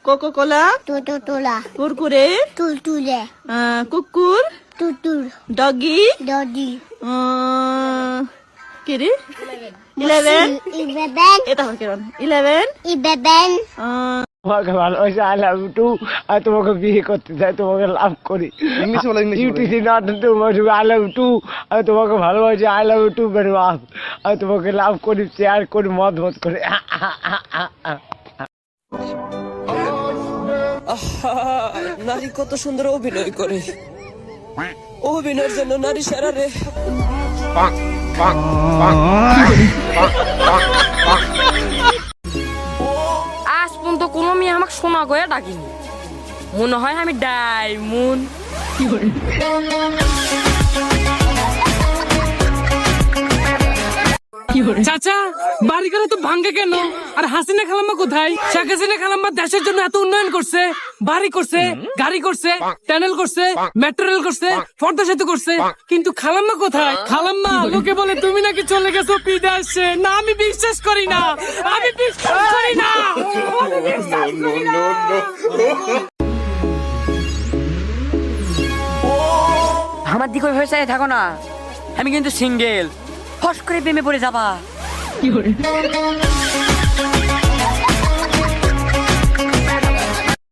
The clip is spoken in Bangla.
কোকো কোলা, তোলা কুরকুরে, তুলতুলে কুকুর, তুতুর ডগি, দদি কি রে 11 ইবেবেন এটা হল কেন 11 ইবেবেন তোমাকে ভালোবাসি আই লাভ ইউ টু। আর তোমাকে বিয়ে করতে চাই, তোমাকে লাভ করি। ইউটিসি নট তোমাকে আই লাভ ইউ টু। আমি তোমাকে ভালোবাসি I love you too very much. আমি তোমাকে লাভ করি, শেয়ার করি, মত করি। নারী কত সুন্দর অভিনয় করে, অভিনয়ের জন্য নারী সেরা রে। আজ পর্যন্ত কোনো মেয়ে আমাকে সোনা গয়া ডাকিনি, মনে হয় আমি ডায়মন্ড। চাচা বাড়ি করে তো ভাঙ্গে কেন? আর হাসিনা খালাম্মা কোথায়? শেখ হাসিনা খালাম্মা দেশের জন্য এত উন্নয়ন করছে, বাড়ি করছে, গাড়ি করছে, টানেল করছে, মেট্রো রেল করছে, পদ্মা সেতু করছে, কিন্তু খালাম্মা কোথায়? খালাম্মা লোকে বলে তুমি নাকি চলে গেছো বিদেশে। না, আমি বিশ্বাস করি না, আমি বিশ্বাস করি না, আমি বিশ্বাস করি না। আমার দিকে ওইভাবে চাই থাকো না, আমি কিন্তু সিঙ্গেল, ফস করে প্রেমে পড়ে যাবা।